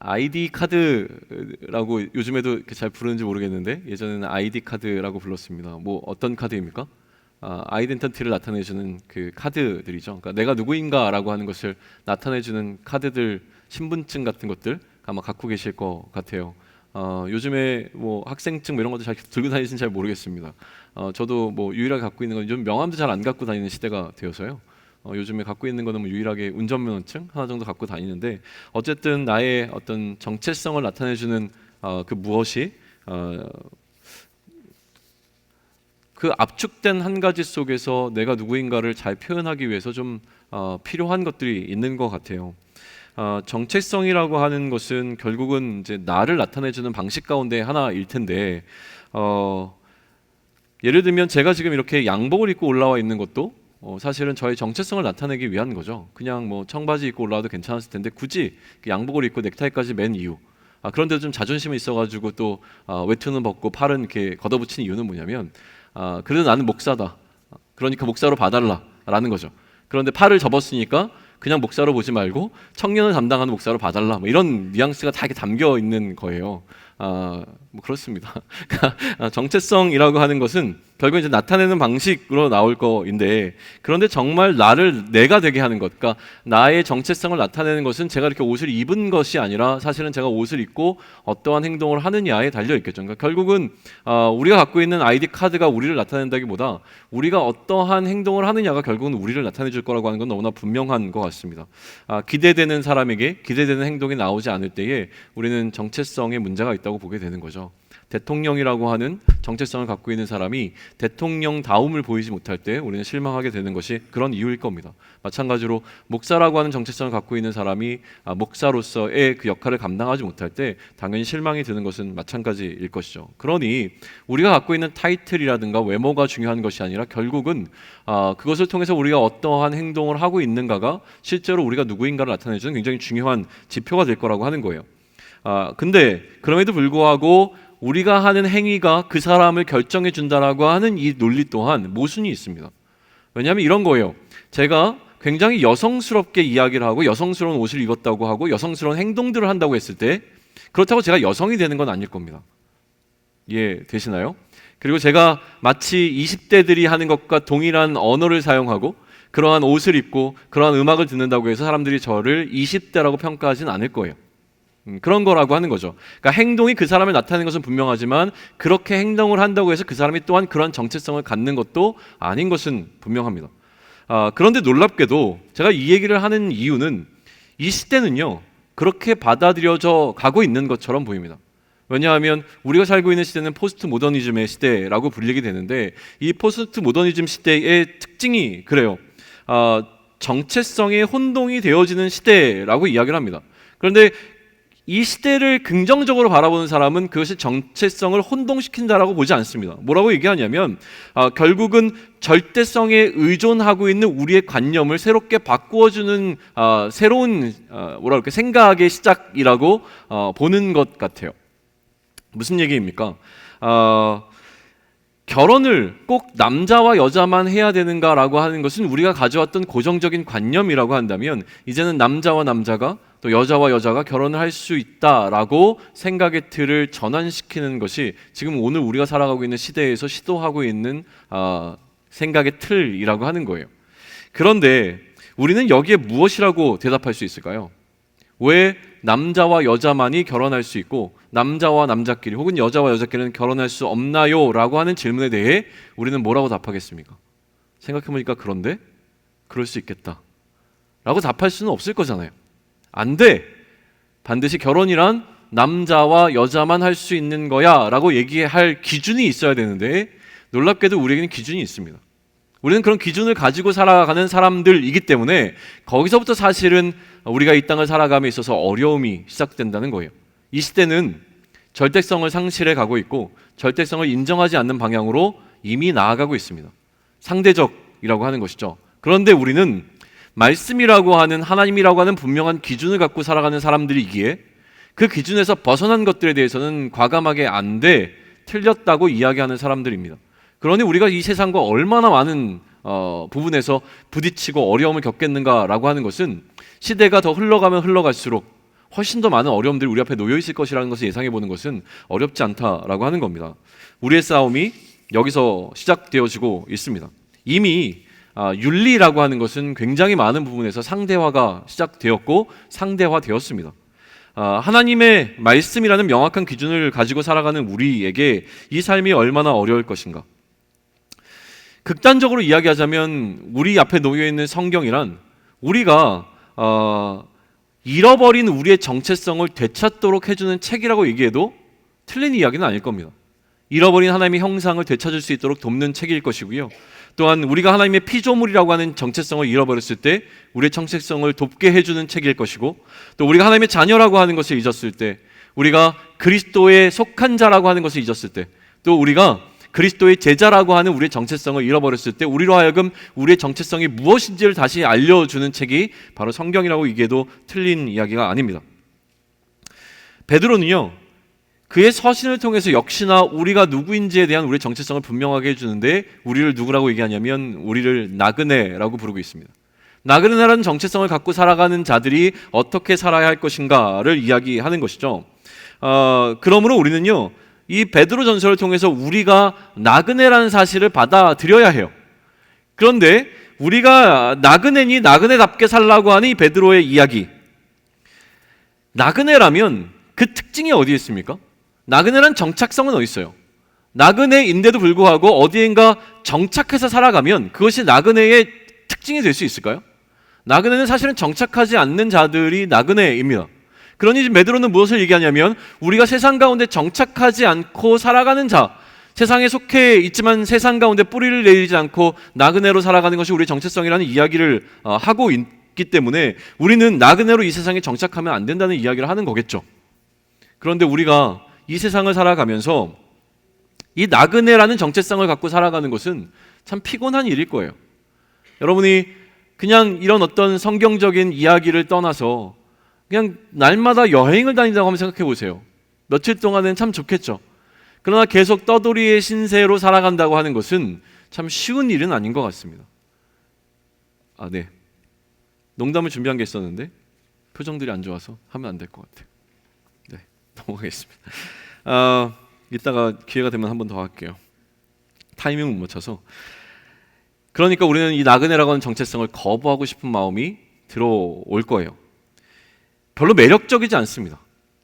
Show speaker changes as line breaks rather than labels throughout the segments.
아이디 카드라고 요즘에도 이렇게 잘 부르는지 모르겠는데 예전에는 아이디 카드라고 불렀습니다. 뭐 어떤 카드입니까? 아이덴티티를 나타내주는 그 카드들이죠. 그러니까 내가 누구인가라고 하는 것을 나타내주는 카드들, 신분증 같은 것들 아마 갖고 계실 것 같아요. 요즘에 뭐 학생증 뭐 이런 것도 잘 들고 다니시는지 잘 모르겠습니다. 저도 뭐 유일하게 갖고 있는 건 좀 명함도 잘 안 갖고 다니는 시대가 되어서요. 요즘에 갖고 있는 거는 뭐 유일하게 운전면허증 하나 정도 갖고 다니는데 어쨌든 나의 어떤 정체성을 나타내주는 그 무엇이 그 압축된 한 가지 속에서 내가 누구인가를 잘 표현하기 위해서 좀 필요한 것들이 있는 것 같아요. 정체성이라고 하는 것은 결국은 이제 나를 나타내주는 방식 가운데 하나일 텐데 예를 들면 제가 지금 이렇게 양복을 입고 올라와 있는 것도 사실은 저의 정체성을 나타내기 위한 거죠. 그냥 뭐 청바지 입고 올라와도 괜찮았을 텐데 굳이 양복을 입고 넥타이까지 맨 이유. 그런데 좀 자존심이 있어가지고 또 외투는 벗고 팔은 이렇게 걷어붙이는 이유는 뭐냐면 그래도 나는 목사다. 그러니까 목사로 봐달라라는 거죠. 그런데 팔을 접었으니까 그냥 목사로 보지 말고 청년을 담당하는 목사로 봐달라. 뭐 이런 뉘앙스가 다 이렇게 담겨 있는 거예요. 뭐 그렇습니다. 정체성이라고 하는 것은 결국 이제 나타내는 방식으로 나올 거인데 그런데 정말 나를 내가 되게 하는 것, 그러니까 나의 정체성을 나타내는 것은 제가 이렇게 옷을 입은 것이 아니라 사실은 제가 옷을 입고 어떠한 행동을 하느냐에 달려 있겠죠. 그러니까 결국은 우리가 갖고 있는 아이디 카드가 우리를 나타낸다기보다 우리가 어떠한 행동을 하느냐가 결국은 우리를 나타내 줄 거라고 하는 건 너무나 분명한 것 같습니다. 기대되는 사람에게 기대되는 행동이 나오지 않을 때에 우리는 정체성에 문제가 있다고 보게 되는 거죠. 대통령이라고 하는 정체성을 갖고 있는 사람이 대통령다움을 보이지 못할 때 우리는 실망하게 되는 것이 그런 이유일 겁니다. 마찬가지로 목사라고 하는 정체성을 갖고 있는 사람이 목사로서의 그 역할을 감당하지 못할 때 당연히 실망이 드는 것은 마찬가지일 것이죠. 그러니 우리가 갖고 있는 타이틀이라든가 외모가 중요한 것이 아니라 결국은 그것을 통해서 우리가 어떠한 행동을 하고 있는가가 실제로 우리가 누구인가를 나타내주는 굉장히 중요한 지표가 될 거라고 하는 거예요. 근데 그럼에도 불구하고 우리가 하는 행위가 그 사람을 결정해 준다라고 하는 이 논리 또한 모순이 있습니다. 왜냐하면 이런 거예요. 제가 굉장히 여성스럽게 이야기를 하고 여성스러운 옷을 입었다고 하고 여성스러운 행동들을 한다고 했을 때 그렇다고 제가 여성이 되는 건 아닐 겁니다. 이해되시나요? 그리고 제가 마치 20대들이 하는 것과 동일한 언어를 사용하고 그러한 옷을 입고 그러한 음악을 듣는다고 해서 사람들이 저를 20대라고 평가하진 않을 거예요. 그런 거라고 하는 거죠. 그러니까 행동이 그 사람을 나타내는 것은 분명하지만 그렇게 행동을 한다고 해서 그 사람이 또한 그런 정체성을 갖는 것도 아닌 것은 분명합니다. 그런데 놀랍게도 제가 이 얘기를 하는 이유는 이 시대는요 그렇게 받아들여져 가고 있는 것처럼 보입니다. 왜냐하면 우리가 살고 있는 시대는 포스트 모더니즘의 시대라고 불리게 되는데 이 포스트 모더니즘 시대의 특징이 그래요. 정체성의 혼동이 되어지는 시대라고 이야기를 합니다. 그런데 이 시대를 긍정적으로 바라보는 사람은 그것이 정체성을 혼동시킨다라고 보지 않습니다. 뭐라고 얘기하냐면 결국은 절대성에 의존하고 있는 우리의 관념을 새롭게 바꾸어주는 새로운 생각의 시작이라고 보는 것 같아요. 무슨 얘기입니까? 결혼을 꼭 남자와 여자만 해야 되는가라고 하는 것은 우리가 가져왔던 고정적인 관념이라고 한다면 이제는 남자와 남자가 또 여자와 여자가 결혼을 할 수 있다라고 생각의 틀을 전환시키는 것이 지금 오늘 우리가 살아가고 있는 시대에서 시도하고 있는 생각의 틀이라고 하는 거예요. 그런데 우리는 여기에 무엇이라고 대답할 수 있을까요? 왜 남자와 여자만이 결혼할 수 있고 남자와 남자끼리 혹은 여자와 여자끼리는 결혼할 수 없나요? 라고 하는 질문에 대해 우리는 뭐라고 답하겠습니까? 생각해보니까 그런데 그럴 수 있겠다 라고 답할 수는 없을 거잖아요. 안 돼! 반드시 결혼이란 남자와 여자만 할 수 있는 거야 라고 얘기할 기준이 있어야 되는데 놀랍게도 우리에게는 기준이 있습니다. 우리는 그런 기준을 가지고 살아가는 사람들이기 때문에 거기서부터 사실은 우리가 이 땅을 살아감에 있어서 어려움이 시작된다는 거예요. 이 시대는 절대성을 상실해 가고 있고 절대성을 인정하지 않는 방향으로 이미 나아가고 있습니다. 상대적이라고 하는 것이죠. 그런데 우리는 말씀이라고 하는 하나님이라고 하는 분명한 기준을 갖고 살아가는 사람들이기에 그 기준에서 벗어난 것들에 대해서는 과감하게 안 돼, 틀렸다고 이야기하는 사람들입니다. 그러니 우리가 이 세상과 얼마나 많은 부분에서 부딪히고 어려움을 겪겠는가라고 하는 것은 시대가 더 흘러가면 흘러갈수록 훨씬 더 많은 어려움들이 우리 앞에 놓여 있을 것이라는 것을 예상해 보는 것은 어렵지 않다라고 하는 겁니다. 우리의 싸움이 여기서 시작되어지고 있습니다. 이미 윤리라고 하는 것은 굉장히 많은 부분에서 상대화가 시작되었고 상대화되었습니다. 하나님의 말씀이라는 명확한 기준을 가지고 살아가는 우리에게 이 삶이 얼마나 어려울 것인가. 극단적으로 이야기하자면 우리 앞에 놓여 있는 성경이란 우리가 잃어버린 우리의 정체성을 되찾도록 해주는 책이라고 얘기해도 틀린 이야기는 아닐 겁니다. 잃어버린 하나님의 형상을 되찾을 수 있도록 돕는 책일 것이고요. 또한 우리가 하나님의 피조물이라고 하는 정체성을 잃어버렸을 때 우리의 정체성을 돕게 해주는 책일 것이고, 또 우리가 하나님의 자녀라고 하는 것을 잊었을 때, 우리가 그리스도에 속한 자라고 하는 것을 잊었을 때, 또 우리가 그리스도의 제자라고 하는 우리의 정체성을 잃어버렸을 때 우리로 하여금 우리의 정체성이 무엇인지를 다시 알려주는 책이 바로 성경이라고 얘기해도 틀린 이야기가 아닙니다. 베드로는요, 그의 서신을 통해서 역시나 우리가 누구인지에 대한 우리의 정체성을 분명하게 해주는데 우리를 누구라고 얘기하냐면 우리를 나그네라고 부르고 있습니다. 나그네라는 정체성을 갖고 살아가는 자들이 어떻게 살아야 할 것인가를 이야기하는 것이죠. 그러므로 우리는요, 이 베드로 전서를 통해서 우리가 나그네라는 사실을 받아들여야 해요. 그런데 우리가 나그네니 나그네답게 살라고 하는 이 베드로의 이야기, 나그네라면 그 특징이 어디에 있습니까? 나그네란 정착성은 어디 있어요? 나그네인데도 불구하고 어디엔가 정착해서 살아가면 그것이 나그네의 특징이 될 수 있을까요? 나그네는 사실은 정착하지 않는 자들이 나그네입니다. 그러니 베드로는 무엇을 얘기하냐면 우리가 세상 가운데 정착하지 않고 살아가는 자, 세상에 속해 있지만 세상 가운데 뿌리를 내리지 않고 나그네로 살아가는 것이 우리의 정체성이라는 이야기를 하고 있기 때문에 우리는 나그네로 이 세상에 정착하면 안 된다는 이야기를 하는 거겠죠. 그런데 우리가 이 세상을 살아가면서 이 나그네라는 정체성을 갖고 살아가는 것은 참 피곤한 일일 거예요. 여러분이 그냥 이런 어떤 성경적인 이야기를 떠나서 그냥 날마다 여행을 다닌다고 한번 생각해 보세요. 며칠 동안은 참 좋겠죠. 그러나 계속 떠돌이의 신세로 살아간다고 하는 것은 참 쉬운 일은 아닌 것 같습니다. 네. 농담을 준비한 게 있었는데 표정들이 안 좋아서 하면 안 될 것 같아요. 네, 넘어가겠습니다. 이따가 기회가 되면 한 번 더 할게요. 타이밍을 못 맞춰서. 그러니까 우리는 이 나그네라고 하는 정체성을 거부하고 싶은 마음이 들어올 거예요. 별로 매력적이지 않습니다.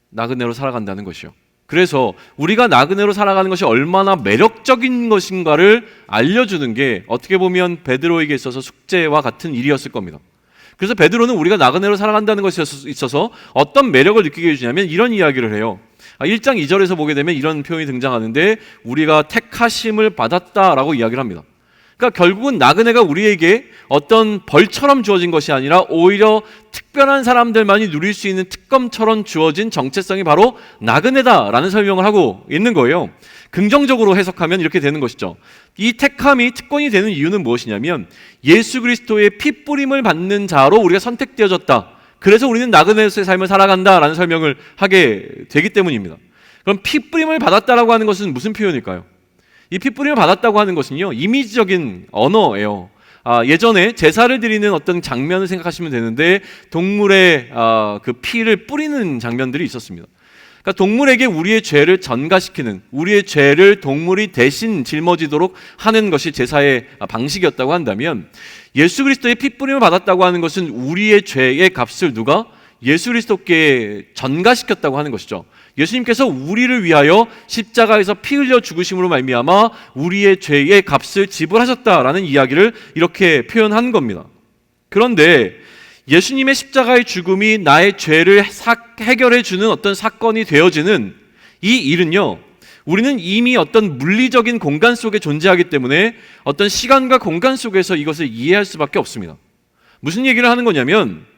나그네로 살아간다는 것이요. 그래서 우리가 나그네로 살아가는 것이 얼마나 매력적인 것인가를 알려주는 게 어떻게 보면 베드로에게 있어서 숙제와 같은 일이었을 겁니다. 그래서 베드로는 우리가 나그네로 살아간다는 것에 있어서 어떤 매력을 느끼게 해주냐면 이런 이야기를 해요. 1장 2절에서 보게 되면 이런 표현이 등장하는데 우리가 택하심을 받았다라고 이야기를 합니다. 그러니까 결국은 나그네가 우리에게 어떤 벌처럼 주어진 것이 아니라 오히려 특별한 사람들만이 누릴 수 있는 특검처럼 주어진 정체성이 바로 나그네다라는 설명을 하고 있는 거예요. 긍정적으로 해석하면 이렇게 되는 것이죠. 이 택함이 특권이 되는 이유는 무엇이냐면 예수 그리스도의 피 뿌림을 받는 자로 우리가 선택되어졌다. 그래서 우리는 나그네의 삶을 살아간다라는 설명을 하게 되기 때문입니다. 그럼 피 뿌림을 받았다라고 하는 것은 무슨 표현일까요? 이 피 뿌림을 받았다고 하는 것은요, 이미지적인 언어예요. 예전에 제사를 드리는 어떤 장면을 생각하시면 되는데 동물의 그 피를 뿌리는 장면들이 있었습니다. 그러니까 동물에게 우리의 죄를 전가시키는, 우리의 죄를 동물이 대신 짊어지도록 하는 것이 제사의 방식이었다고 한다면 예수 그리스도의 피 뿌림을 받았다고 하는 것은 우리의 죄의 값을 누가? 예수 그리스도께 전가시켰다고 하는 것이죠. 예수님께서 우리를 위하여 십자가에서 피 흘려 죽으심으로 말미암아 우리의 죄의 값을 지불하셨다라는 이야기를 이렇게 표현한 겁니다. 그런데 예수님의 십자가의 죽음이 나의 죄를 해결해 주는 어떤 사건이 되어지는 이 일은요, 우리는 이미 어떤 물리적인 공간 속에 존재하기 때문에 어떤 시간과 공간 속에서 이것을 이해할 수밖에 없습니다. 무슨 얘기를 하는 거냐면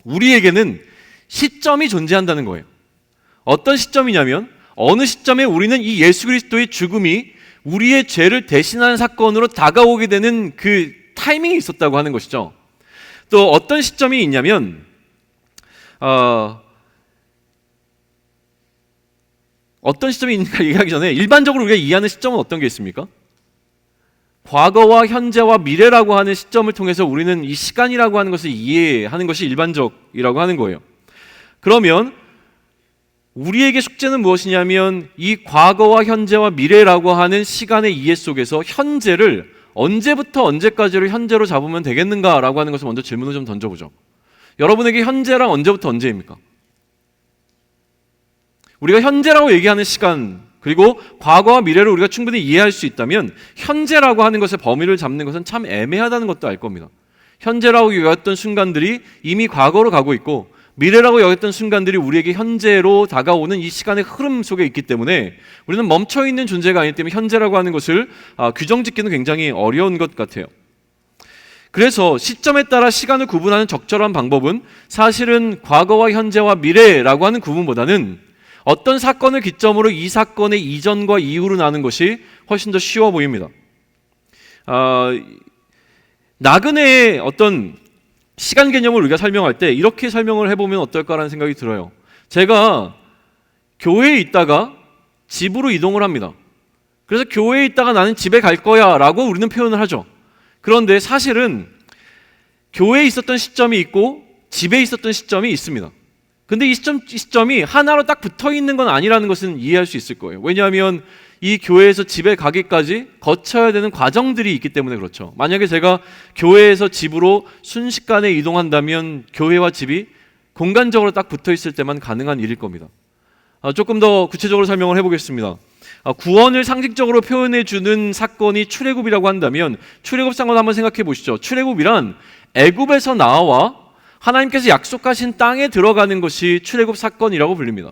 우리에게는 시점이 존재한다는 거예요. 어떤 시점이냐면 어느 시점에 우리는 이 예수 그리스도의 죽음이 우리의 죄를 대신하는 사건으로 다가오게 되는 그 타이밍이 있었다고 하는 것이죠. 또 어떤 시점이 있냐면 어떤 시점이 있는가 얘기하기 전에 일반적으로 우리가 이해하는 시점은 어떤 게 있습니까? 과거와 현재와 미래라고 하는 시점을 통해서 우리는 이 시간이라고 하는 것을 이해하는 것이 일반적이라고 하는 거예요. 그러면 우리에게 숙제는 무엇이냐면 이 과거와 현재와 미래라고 하는 시간의 이해 속에서 현재를 언제부터 언제까지로 현재로 잡으면 되겠는가라고 하는 것을 먼저 질문을 좀 던져보죠. 여러분에게 현재랑 언제부터 언제입니까? 우리가 현재라고 얘기하는 시간, 그리고 과거와 미래를 우리가 충분히 이해할 수 있다면 현재라고 하는 것의 범위를 잡는 것은 참 애매하다는 것도 알 겁니다. 현재라고 여겼던 순간들이 이미 과거로 가고 있고 미래라고 여겼던 순간들이 우리에게 현재로 다가오는 이 시간의 흐름 속에 있기 때문에 우리는 멈춰있는 존재가 아니기 때문에 현재라고 하는 것을 규정짓기는 굉장히 어려운 것 같아요. 그래서 시점에 따라 시간을 구분하는 적절한 방법은 사실은 과거와 현재와 미래라고 하는 구분보다는 어떤 사건을 기점으로 이 사건의 이전과 이후로 나는 것이 훨씬 더 쉬워 보입니다. 나그네의 어떤 시간 개념을 우리가 설명할 때 이렇게 설명을 해보면 어떨까라는 생각이 들어요. 제가 교회에 있다가 집으로 이동을 합니다. 그래서 교회에 있다가 나는 집에 갈 거야 라고 우리는 표현을 하죠. 그런데 사실은 교회에 있었던 시점이 있고 집에 있었던 시점이 있습니다. 근데 이 시점이 하나로 딱 붙어 있는 건 아니라는 것은 이해할 수 있을 거예요. 왜냐하면 이 교회에서 집에 가기까지 거쳐야 되는 과정들이 있기 때문에 그렇죠. 만약에 제가 교회에서 집으로 순식간에 이동한다면 교회와 집이 공간적으로 딱 붙어 있을 때만 가능한 일일 겁니다. 조금 더 구체적으로 설명을 해보겠습니다. 구원을 상징적으로 표현해 주는 사건이 출애굽이라고 한다면 출애굽 사건 한번 생각해 보시죠. 출애굽이란 애굽에서 나와 하나님께서 약속하신 땅에 들어가는 것이 출애굽 사건이라고 불립니다.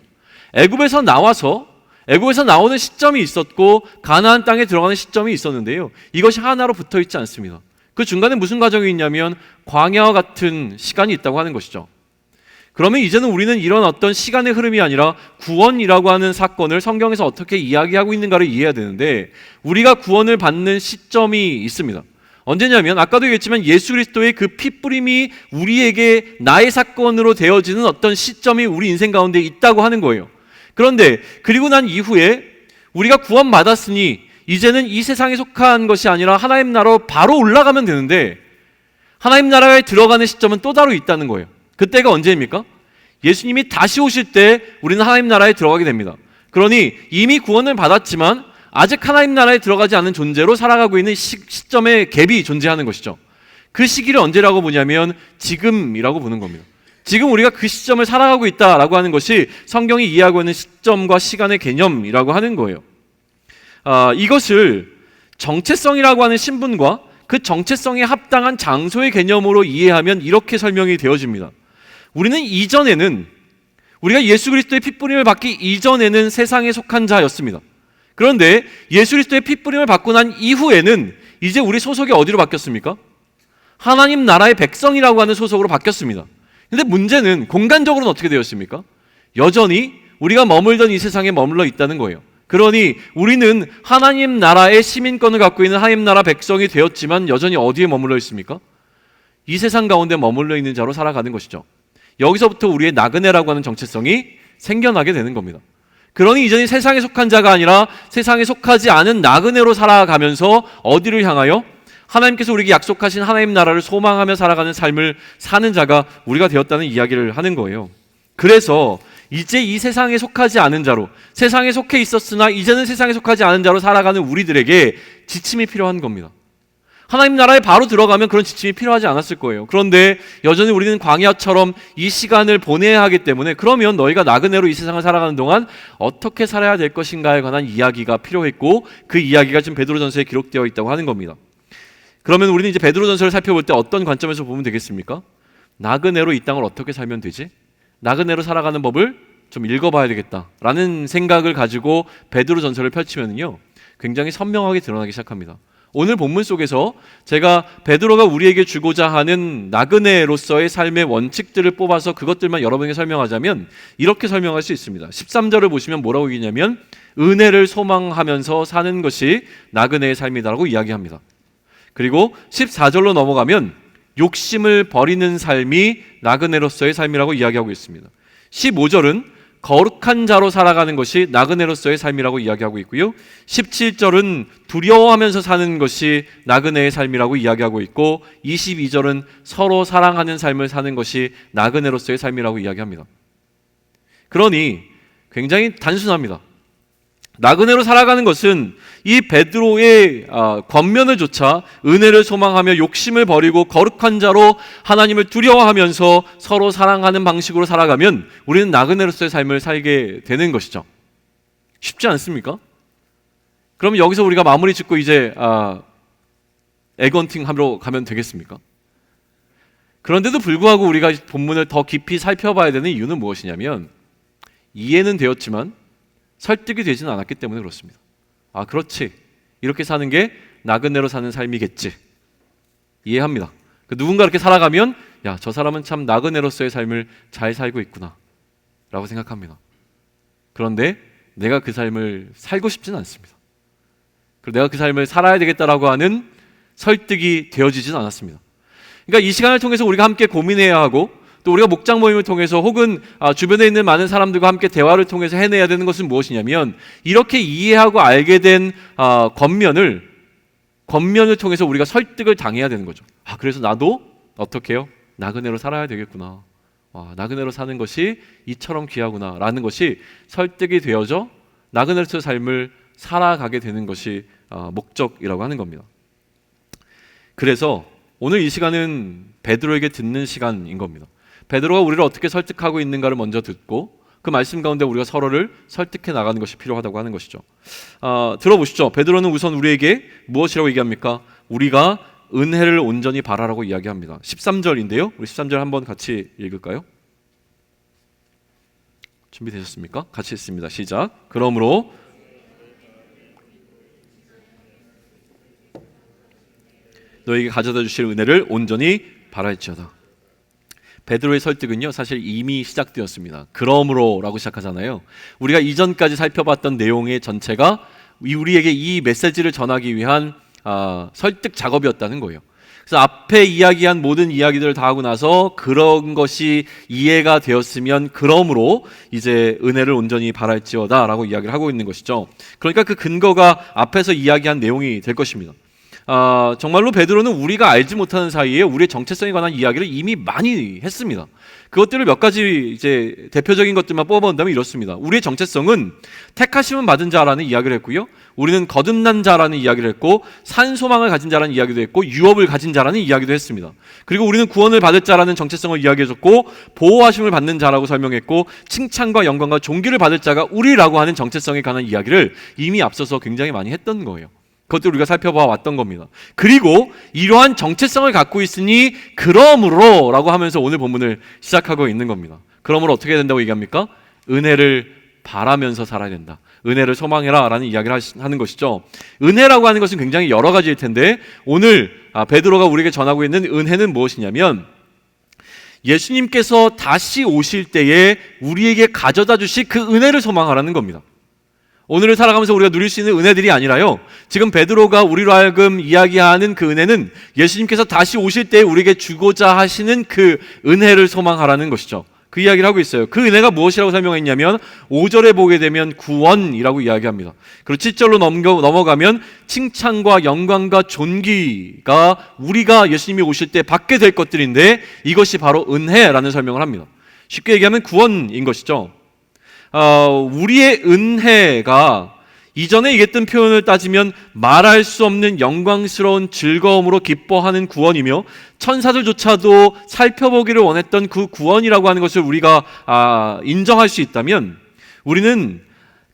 애굽에서 나오는 시점이 있었고 가나안 땅에 들어가는 시점이 있었는데요. 이것이 하나로 붙어 있지 않습니다. 그 중간에 무슨 과정이 있냐면 광야와 같은 시간이 있다고 하는 것이죠. 그러면 이제는 우리는 이런 어떤 시간의 흐름이 아니라 구원이라고 하는 사건을 성경에서 어떻게 이야기하고 있는가를 이해해야 되는데 우리가 구원을 받는 시점이 있습니다. 언제냐면 아까도 얘기했지만 예수 그리스도의 그 피뿌림이 우리에게 나의 사건으로 되어지는 어떤 시점이 우리 인생 가운데 있다고 하는 거예요. 그런데 그리고 난 이후에 우리가 구원받았으니 이제는 이 세상에 속한 것이 아니라 하나님 나라로 바로 올라가면 되는데 하나님 나라에 들어가는 시점은 또 따로 있다는 거예요. 그때가 언제입니까? 예수님이 다시 오실 때 우리는 하나님 나라에 들어가게 됩니다. 그러니 이미 구원을 받았지만 아직 하나님 나라에 들어가지 않은 존재로 살아가고 있는 시점의 갭이 존재하는 것이죠. 그 시기를 언제라고 보냐면 지금이라고 보는 겁니다. 지금 우리가 그 시점을 살아가고 있다라고 하는 것이 성경이 이해하고 있는 시점과 시간의 개념이라고 하는 거예요. 이것을 정체성이라고 하는 신분과 그 정체성에 합당한 장소의 개념으로 이해하면 이렇게 설명이 되어집니다. 우리는 우리가 예수 그리스도의 핏부림을 받기 이전에는 세상에 속한 자였습니다. 그런데 예수 그리스도의 핏부림을 받고 난 이후에는 이제 우리 소속이 어디로 바뀌었습니까? 하나님 나라의 백성이라고 하는 소속으로 바뀌었습니다. 근데 문제는 공간적으로는 어떻게 되었습니까? 여전히 우리가 머물던 이 세상에 머물러 있다는 거예요. 그러니 우리는 하나님 나라의 시민권을 갖고 있는 하나님 나라 백성이 되었지만 여전히 어디에 머물러 있습니까? 이 세상 가운데 머물러 있는 자로 살아가는 것이죠. 여기서부터 우리의 나그네라고 하는 정체성이 생겨나게 되는 겁니다. 그러니 이전에 세상에 속한 자가 아니라 세상에 속하지 않은 나그네로 살아가면서 어디를 향하여? 하나님께서 우리에게 약속하신 하나님 나라를 소망하며 살아가는 삶을 사는 자가 우리가 되었다는 이야기를 하는 거예요. 그래서 이제 이 세상에 속하지 않은 자로, 세상에 속해 있었으나 이제는 세상에 속하지 않은 자로 살아가는 우리들에게 지침이 필요한 겁니다. 하나님 나라에 바로 들어가면 그런 지침이 필요하지 않았을 거예요. 그런데 여전히 우리는 광야처럼 이 시간을 보내야 하기 때문에 그러면 너희가 나그네로 이 세상을 살아가는 동안 어떻게 살아야 될 것인가에 관한 이야기가 필요했고 그 이야기가 지금 베드로전서에 기록되어 있다고 하는 겁니다. 그러면 우리는 이제 베드로전서를 살펴볼 때 어떤 관점에서 보면 되겠습니까? 나그네로 이 땅을 어떻게 살면 되지? 나그네로 살아가는 법을 좀 읽어봐야 되겠다라는 생각을 가지고 베드로전서를 펼치면요 굉장히 선명하게 드러나기 시작합니다. 오늘 본문 속에서 제가 베드로가 우리에게 주고자 하는 나그네로서의 삶의 원칙들을 뽑아서 그것들만 여러분에게 설명하자면 이렇게 설명할 수 있습니다. 13절을 보시면 뭐라고 얘기냐면 은혜를 소망하면서 사는 것이 나그네의 삶이다라고 이야기합니다. 그리고 14절로 넘어가면 욕심을 버리는 삶이 나그네로서의 삶이라고 이야기하고 있습니다. 15절은 거룩한 자로 살아가는 것이 나그네로서의 삶이라고 이야기하고 있고요. 17절은 두려워하면서 사는 것이 나그네의 삶이라고 이야기하고 있고 22절은 서로 사랑하는 삶을 사는 것이 나그네로서의 삶이라고 이야기합니다. 그러니 굉장히 단순합니다. 나그네로 살아가는 것은 이 베드로의 권면을 조차 은혜를 소망하며 욕심을 버리고 거룩한 자로 하나님을 두려워하면서 서로 사랑하는 방식으로 살아가면 우리는 나그네로서의 삶을 살게 되는 것이죠. 쉽지 않습니까? 그럼 여기서 우리가 마무리 짓고 이제 에건팅 하러 가면 되겠습니까? 그런데도 불구하고 우리가 본문을 더 깊이 살펴봐야 되는 이유는 무엇이냐면 이해는 되었지만 설득이 되지는 않았기 때문에 그렇습니다. 그렇지. 이렇게 사는 게 나그네로 사는 삶이겠지. 이해합니다. 누군가 이렇게 살아가면 야, 저 사람은 참 나그네로서의 삶을 잘 살고 있구나 라고 생각합니다. 그런데 내가 그 삶을 살고 싶지는 않습니다. 그리고 내가 그 삶을 살아야 되겠다라고 하는 설득이 되어지지는 않았습니다. 그러니까 이 시간을 통해서 우리가 함께 고민해야 하고 또 우리가 목장 모임을 통해서 혹은 주변에 있는 많은 사람들과 함께 대화를 통해서 해내야 되는 것은 무엇이냐면 이렇게 이해하고 알게 된 권면을 통해서 우리가 설득을 당해야 되는 거죠. 그래서 나도 어떻게 해요? 나그네로 살아야 되겠구나. 나그네로 사는 것이 이처럼 귀하구나 라는 것이 설득이 되어져 나그네로서의 삶을 살아가게 되는 것이 목적이라고 하는 겁니다. 그래서 오늘 이 시간은 베드로에게 듣는 시간인 겁니다. 베드로가 우리를 어떻게 설득하고 있는가를 먼저 듣고 그 말씀 가운데 우리가 서로를 설득해 나가는 것이 필요하다고 하는 것이죠. 들어보시죠. 베드로는 우선 우리에게 무엇이라고 얘기합니까? 우리가 은혜를 온전히 바라라고 이야기합니다. 13절인데요. 우리 13절 한번 같이 읽을까요? 준비되셨습니까? 같이 읽습니다. 시작. 그러므로 너에게 가져다 주실 은혜를 온전히 바랄지어다. 베드로의 설득은요 사실 이미 시작되었습니다. 그러므로라고 시작하잖아요. 우리가 이전까지 살펴봤던 내용의 전체가 우리에게 이 메시지를 전하기 위한 설득 작업이었다는 거예요. 그래서 앞에 이야기한 모든 이야기들을 다 하고 나서 그런 것이 이해가 되었으면 그러므로 이제 은혜를 온전히 바랄지어다 라고 이야기를 하고 있는 것이죠. 그러니까 그 근거가 앞에서 이야기한 내용이 될 것입니다. 정말로 베드로는 우리가 알지 못하는 사이에 우리의 정체성에 관한 이야기를 이미 많이 했습니다. 그것들을 몇 가지 이제 대표적인 것들만 뽑아본다면 이렇습니다. 우리의 정체성은 택하심은 받은 자라는 이야기를 했고요. 우리는 거듭난 자라는 이야기를 했고 산소망을 가진 자라는 이야기도 했고 유업을 가진 자라는 이야기도 했습니다. 그리고 우리는 구원을 받을 자라는 정체성을 이야기해줬고 보호하심을 받는 자라고 설명했고 칭찬과 영광과 존귀를 받을 자가 우리라고 하는 정체성에 관한 이야기를 이미 앞서서 굉장히 많이 했던 거예요. 그것도 우리가 살펴봐 왔던 겁니다. 그리고 이러한 정체성을 갖고 있으니 그러므로 라고 하면서 오늘 본문을 시작하고 있는 겁니다. 그러므로 어떻게 해야 된다고 얘기합니까? 은혜를 바라면서 살아야 된다. 은혜를 소망해라 라는 이야기를 하는 것이죠. 은혜라고 하는 것은 굉장히 여러 가지일 텐데 오늘 베드로가 우리에게 전하고 있는 은혜는 무엇이냐면 예수님께서 다시 오실 때에 우리에게 가져다 주실 그 은혜를 소망하라는 겁니다. 오늘을 살아가면서 우리가 누릴 수 있는 은혜들이 아니라요, 지금 베드로가 우리로 하여금 이야기하는 그 은혜는 예수님께서 다시 오실 때 우리에게 주고자 하시는 그 은혜를 소망하라는 것이죠. 그 이야기를 하고 있어요. 그 은혜가 무엇이라고 설명했냐면 5절에 보게 되면 구원이라고 이야기합니다. 그리고 7절로 넘어가면 칭찬과 영광과 존귀가 우리가 예수님이 오실 때 받게 될 것들인데 이것이 바로 은혜라는 설명을 합니다. 쉽게 얘기하면 구원인 것이죠. 우리의 은혜가 이전에 얘기했던 표현을 따지면 말할 수 없는 영광스러운 즐거움으로 기뻐하는 구원이며 천사들조차도 살펴보기를 원했던 그 구원이라고 하는 것을 우리가 인정할 수 있다면 우리는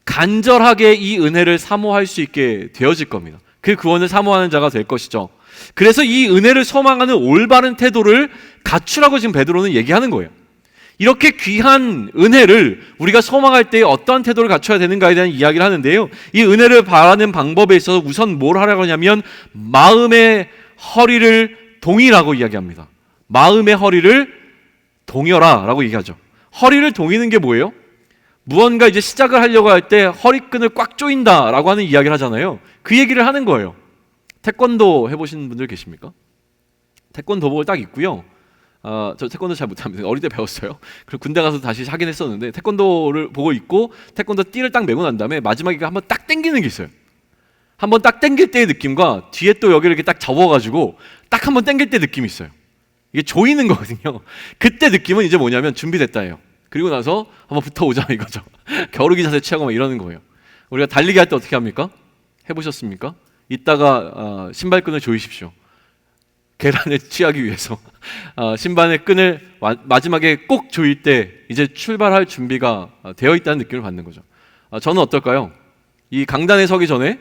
간절하게 이 은혜를 사모할 수 있게 되어질 겁니다. 그 구원을 사모하는 자가 될 것이죠. 그래서 이 은혜를 소망하는 올바른 태도를 갖추라고 지금 베드로는 얘기하는 거예요. 이렇게 귀한 은혜를 우리가 소망할 때 어떠한 태도를 갖춰야 되는가에 대한 이야기를 하는데요, 이 은혜를 바라는 방법에 있어서 우선 뭘 하라고 하냐면 마음의 허리를 동이라고 이야기합니다. 마음의 허리를 동여라 라고 얘기하죠. 허리를 동이는 게 뭐예요? 무언가 이제 시작을 하려고 할 때 허리끈을 꽉 조인다 라고 하는 이야기를 하잖아요. 그 얘기를 하는 거예요. 태권도 해보신 분들 계십니까? 태권도복을 딱 입고요, 저 태권도 잘 못합니다. 어릴 때 배웠어요. 그리고 군대 가서 다시 하긴 했었는데 태권도를 보고 있고 태권도 띠를 딱 메고 난 다음에 마지막에 한번 딱 당기는 게 있어요. 한번 딱 당길 때의 느낌과 뒤에 또 여기를 이렇게 딱 접어가지고 딱 한번 당길 때 느낌이 있어요. 이게 조이는 거거든요. 그때 느낌은 이제 뭐냐면 준비됐다예요. 그리고 나서 한번 붙어오자 이거죠. 겨루기 자세 취하고 막 이러는 거예요. 우리가 달리기 할 때 어떻게 합니까? 해보셨습니까? 이따가 신발끈을 조이십시오. 계란을 취하기 위해서 신발의 끈을 마지막에 꼭 조일 때 이제 출발할 준비가 되어 있다는 느낌을 받는 거죠. 저는 어떨까요? 이 강단에 서기 전에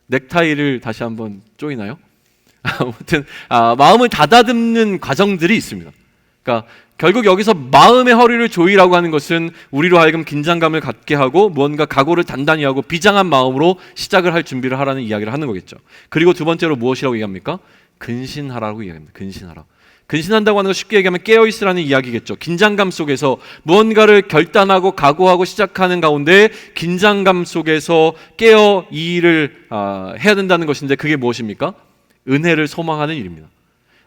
넥타이를 다시 한번 조이나요? 아무튼 마음을 다다듬는 과정들이 있습니다. 그러니까 결국 여기서 마음의 허리를 조이라고 하는 것은 우리로 하여금 긴장감을 갖게 하고 무언가 각오를 단단히 하고 비장한 마음으로 시작을 할 준비를 하라는 이야기를 하는 거겠죠. 그리고 두 번째로 무엇이라고 얘기합니까? 근신하라고 이야기합니다. 근신하라. 근신한다고 하는 거 쉽게 얘기하면 깨어있으라는 이야기겠죠. 긴장감 속에서 무언가를 결단하고 각오하고 시작하는 가운데 긴장감 속에서 깨어 이 일을 해야 된다는 것인데 그게 무엇입니까? 은혜를 소망하는 일입니다.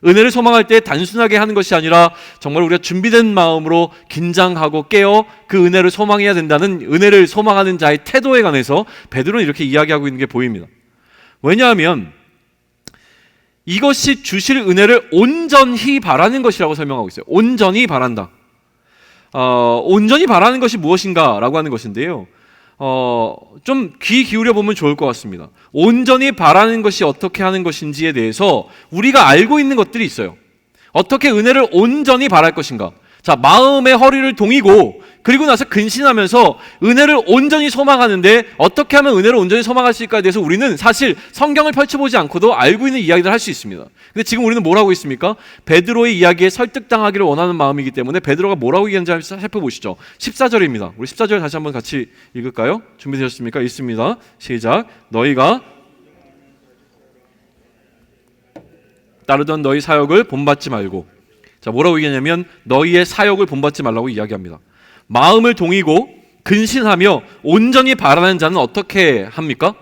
은혜를 소망할 때 단순하게 하는 것이 아니라 정말 우리가 준비된 마음으로 긴장하고 깨어 그 은혜를 소망해야 된다는 은혜를 소망하는 자의 태도에 관해서 베드로는 이렇게 이야기하고 있는 게 보입니다. 왜냐하면 이것이 주실 은혜를 온전히 바라는 것이라고 설명하고 있어요. 온전히 바란다. 온전히 바라는 것이 무엇인가 라고 하는 것인데요, 좀 귀 기울여 보면 좋을 것 같습니다. 온전히 바라는 것이 어떻게 하는 것인지에 대해서 우리가 알고 있는 것들이 있어요. 어떻게 은혜를 온전히 바랄 것인가. 자, 마음의 허리를 동이고 그리고 나서 근신하면서 은혜를 온전히 소망하는데 어떻게 하면 은혜를 온전히 소망할 수 있을까에 대해서 우리는 사실 성경을 펼쳐보지 않고도 알고 있는 이야기들을 할 수 있습니다. 근데 지금 우리는 뭘 하고 있습니까? 베드로의 이야기에 설득당하기를 원하는 마음이기 때문에 베드로가 뭐라고 얘기하는지 한번 살펴보시죠. 14절입니다. 우리 14절 다시 한번 같이 읽을까요? 준비되셨습니까? 읽습니다. 시작. 너희가 따르던 너희 사역을 본받지 말고. 자, 뭐라고 얘기하냐면 너희의 사역을 본받지 말라고 이야기합니다. 마음을 동이고 근신하며 온전히 바라는 자는 어떻게 합니까?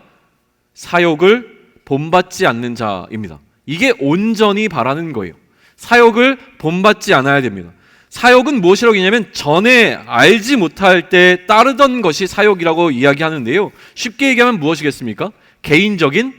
사역을 본받지 않는 자입니다. 이게 온전히 바라는 거예요. 사역을 본받지 않아야 됩니다. 사역은 무엇이라고 얘기하냐면 전에 알지 못할 때 따르던 것이 사역이라고 이야기하는데요, 쉽게 얘기하면 무엇이겠습니까? 개인적인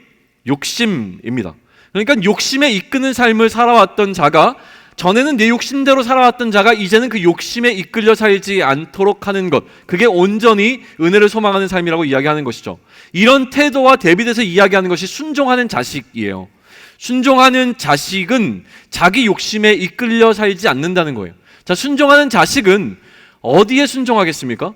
욕심입니다. 그러니까 욕심에 이끄는 삶을 살아왔던 자가, 전에는 내 욕심대로 살아왔던 자가 이제는 그 욕심에 이끌려 살지 않도록 하는 것, 그게 온전히 은혜를 소망하는 삶이라고 이야기하는 것이죠. 이런 태도와 대비돼서 이야기하는 것이 순종하는 자식이에요. 순종하는 자식은 자기 욕심에 이끌려 살지 않는다는 거예요. 자, 순종하는 자식은 어디에 순종하겠습니까?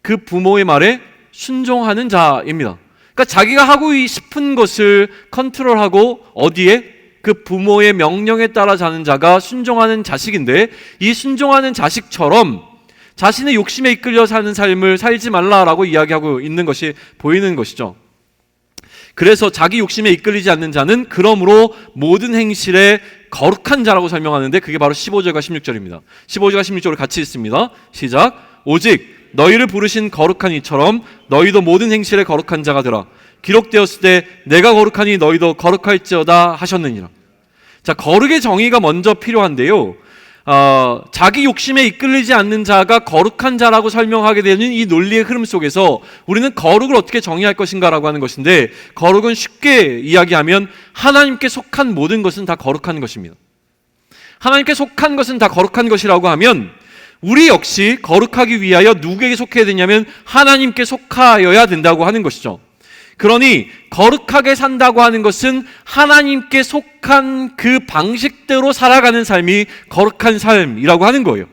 그 부모의 말에 순종하는 자입니다. 그러니까 자기가 하고 싶은 것을 컨트롤하고 어디에? 그 부모의 명령에 따라 사는 자가 순종하는 자식인데, 이 순종하는 자식처럼 자신의 욕심에 이끌려 사는 삶을 살지 말라라고 이야기하고 있는 것이 보이는 것이죠. 그래서 자기 욕심에 이끌리지 않는 자는 그러므로 모든 행실에 거룩한 자라고 설명하는데 그게 바로 15절과 16절입니다. 15절과 16절을 같이 읽습니다. 시작. 오직 너희를 부르신 거룩한 이처럼 너희도 모든 행실에 거룩한 자가 되라. 기록되었을 때 내가 거룩하니 너희도 거룩할지어다 하셨느니라. 자, 거룩의 정의가 먼저 필요한데요, 자기 욕심에 이끌리지 않는 자가 거룩한 자라고 설명하게 되는 이 논리의 흐름 속에서 우리는 거룩을 어떻게 정의할 것인가 라고 하는 것인데, 거룩은 쉽게 이야기하면 하나님께 속한 모든 것은 다 거룩한 것입니다. 하나님께 속한 것은 다 거룩한 것이라고 하면 우리 역시 거룩하기 위하여 누구에게 속해야 되냐면 하나님께 속하여야 된다고 하는 것이죠. 그러니 거룩하게 산다고 하는 것은 하나님께 속한 그 방식대로 살아가는 삶이 거룩한 삶이라고 하는 거예요.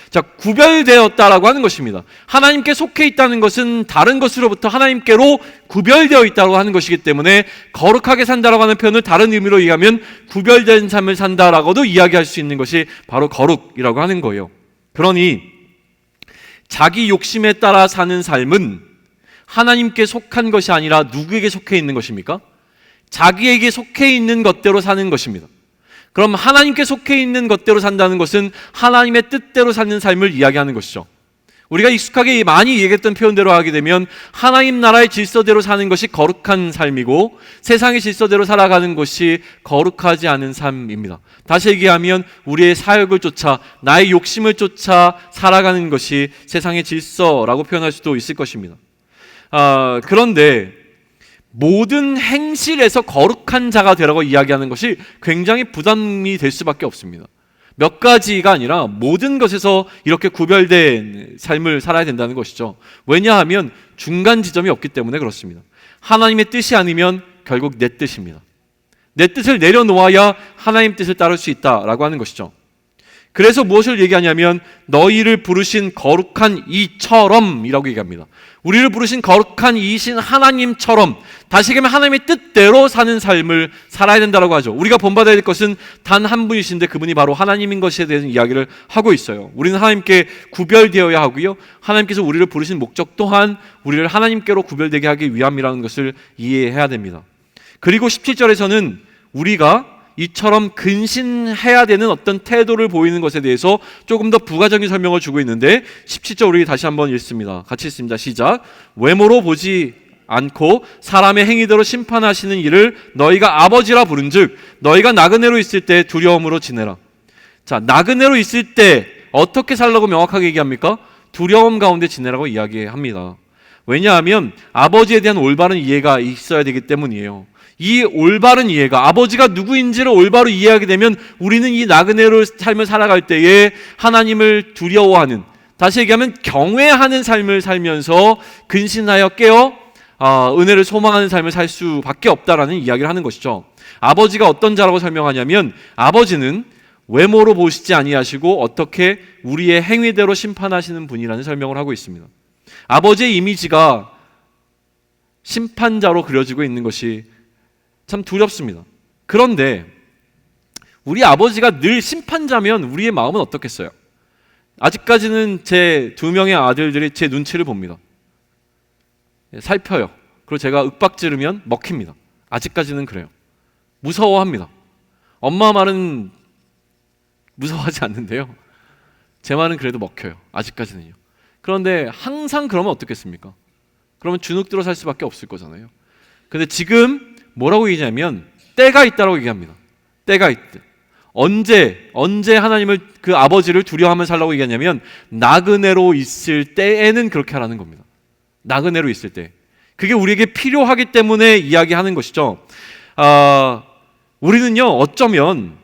자, 구별되었다라고 하는 것입니다. 하나님께 속해 있다는 것은 다른 것으로부터 하나님께로 구별되어 있다고 하는 것이기 때문에 거룩하게 산다라고 하는 표현을 다른 의미로 이해하면 구별된 삶을 산다라고도 이야기할 수 있는 것이 바로 거룩이라고 하는 거예요. 그러니 자기 욕심에 따라 사는 삶은 하나님께 속한 것이 아니라 누구에게 속해 있는 것입니까? 자기에게 속해 있는 것대로 사는 것입니다. 그럼 하나님께 속해 있는 것대로 산다는 것은 하나님의 뜻대로 사는 삶을 이야기하는 것이죠. 우리가 익숙하게 많이 얘기했던 표현대로 하게 되면 하나님 나라의 질서대로 사는 것이 거룩한 삶이고 세상의 질서대로 살아가는 것이 거룩하지 않은 삶입니다. 다시 얘기하면 우리의 사역을 쫓아 나의 욕심을 쫓아 살아가는 것이 세상의 질서라고 표현할 수도 있을 것입니다. 그런데 모든 행실에서 거룩한 자가 되라고 이야기하는 것이 굉장히 부담이 될 수밖에 없습니다. 몇 가지가 아니라 모든 것에서 이렇게 구별된 삶을 살아야 된다는 것이죠. 왜냐하면 중간 지점이 없기 때문에 그렇습니다. 하나님의 뜻이 아니면 결국 내 뜻입니다. 내 뜻을 내려놓아야 하나님 뜻을 따를 수 있다라고 하는 것이죠. 그래서 무엇을 얘기하냐면 너희를 부르신 거룩한 이처럼 이라고 얘기합니다. 우리를 부르신 거룩한 이신 하나님처럼, 다시 얘기하면 하나님의 뜻대로 사는 삶을 살아야 된다고 하죠. 우리가 본받아야 될 것은 단 한 분이신데 그분이 바로 하나님인 것에 대한 이야기를 하고 있어요. 우리는 하나님께 구별되어야 하고요, 하나님께서 우리를 부르신 목적 또한 우리를 하나님께로 구별되게 하기 위함이라는 것을 이해해야 됩니다. 그리고 17절에서는 우리가 이처럼 근신해야 되는 어떤 태도를 보이는 것에 대해서 조금 더 부가적인 설명을 주고 있는데 17절 우리 다시 한번 읽습니다. 같이 읽습니다. 시작. 외모로 보지 않고 사람의 행위대로 심판하시는 이를 너희가 아버지라 부른즉 너희가 나그네로 있을 때 두려움으로 지내라. 자, 나그네로 있을 때 어떻게 살라고 명확하게 얘기합니까? 두려움 가운데 지내라고 이야기합니다. 왜냐하면 아버지에 대한 올바른 이해가 있어야 되기 때문이에요. 이 올바른 이해가, 아버지가 누구인지를 올바로 이해하게 되면 우리는 이 나그네로 삶을 살아갈 때에 하나님을 두려워하는, 다시 얘기하면 경외하는 삶을 살면서 근신하여 깨어 은혜를 소망하는 삶을 살 수밖에 없다라는 이야기를 하는 것이죠. 아버지가 어떤 자라고 설명하냐면 아버지는 외모로 보시지 아니하시고 어떻게 우리의 행위대로 심판하시는 분이라는 설명을 하고 있습니다. 아버지의 이미지가 심판자로 그려지고 있는 것이 참 두렵습니다. 그런데 우리 아버지가 늘 심판자면 우리의 마음은 어떻겠어요? 아직까지는 제 2명의 아들들이 제 눈치를 봅니다. 살펴요. 그리고 제가 윽박지르면 먹힙니다. 아직까지는 그래요. 무서워합니다. 엄마 말은 무서워하지 않는데요, 제 말은 그래도 먹혀요. 아직까지는요. 그런데 항상 그러면 어떻겠습니까? 그러면 주눅들어 살 수밖에 없을 거잖아요. 근데 지금 뭐라고 얘기하냐면 때가 있다라고 얘기합니다. 때가 있다. 언제 하나님을, 그 아버지를 두려워하며 살라고 얘기하냐면 나그네로 있을 때에는 그렇게 하라는 겁니다. 나그네로 있을 때. 그게 우리에게 필요하기 때문에 이야기하는 것이죠. 우리는요, 어쩌면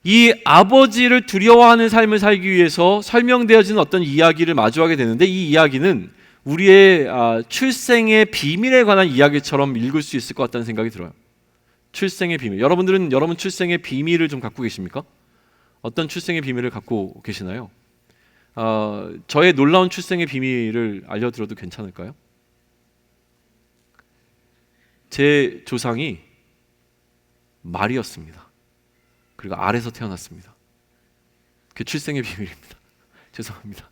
이 아버지를 두려워하는 삶을 살기 위해서 설명되어지는 어떤 이야기를 마주하게 되는데, 이 이야기는 우리의 출생의 비밀에 관한 이야기처럼 읽을 수 있을 것 같다는 생각이 들어요. 출생의 비밀. 여러분 출생의 비밀을 좀 갖고 계십니까? 어떤 출생의 비밀을 갖고 계시나요? 저의 놀라운 출생의 비밀을 알려드려도 괜찮을까요? 제 조상이 말이었습니다. 그리고 알에서 태어났습니다. 그게 출생의 비밀입니다. 죄송합니다.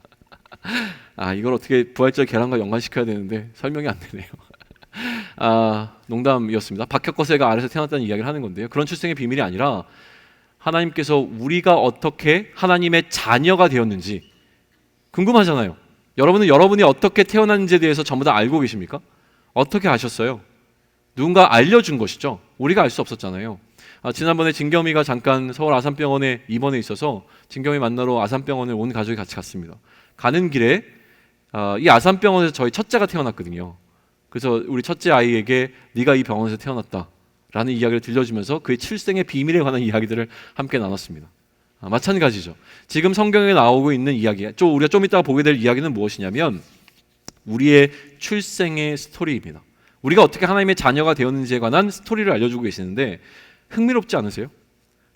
이걸 어떻게 부활절 계란과 연관시켜야 되는데 설명이 안 되네요. 농담이었습니다. 박혁거세가 알에서 태어났다는 이야기를 하는 건데요, 그런 출생의 비밀이 아니라 하나님께서 우리가 어떻게 하나님의 자녀가 되었는지 궁금하잖아요. 여러분이 어떻게 태어났는지에 대해서 전부 다 알고 계십니까? 어떻게 아셨어요? 누군가 알려준 것이죠. 우리가 알 수 없었잖아요. 지난번에 진겸이가 잠깐 서울 아산병원에 입원해 있어서 진겸이 만나러 아산병원에 온 가족이 같이 갔습니다. 가는 길에 이 아산병원에서 저희 첫째가 태어났거든요. 그래서 우리 첫째 아이에게 네가 이 병원에서 태어났다 라는 이야기를 들려주면서 그의 출생의 비밀에 관한 이야기들을 함께 나눴습니다. 마찬가지죠. 지금 성경에 나오고 있는 이야기, 우리가 좀 이따가 보게 될 이야기는 무엇이냐면 우리의 출생의 스토리입니다. 우리가 어떻게 하나님의 자녀가 되었는지에 관한 스토리를 알려주고 계시는데 흥미롭지 않으세요?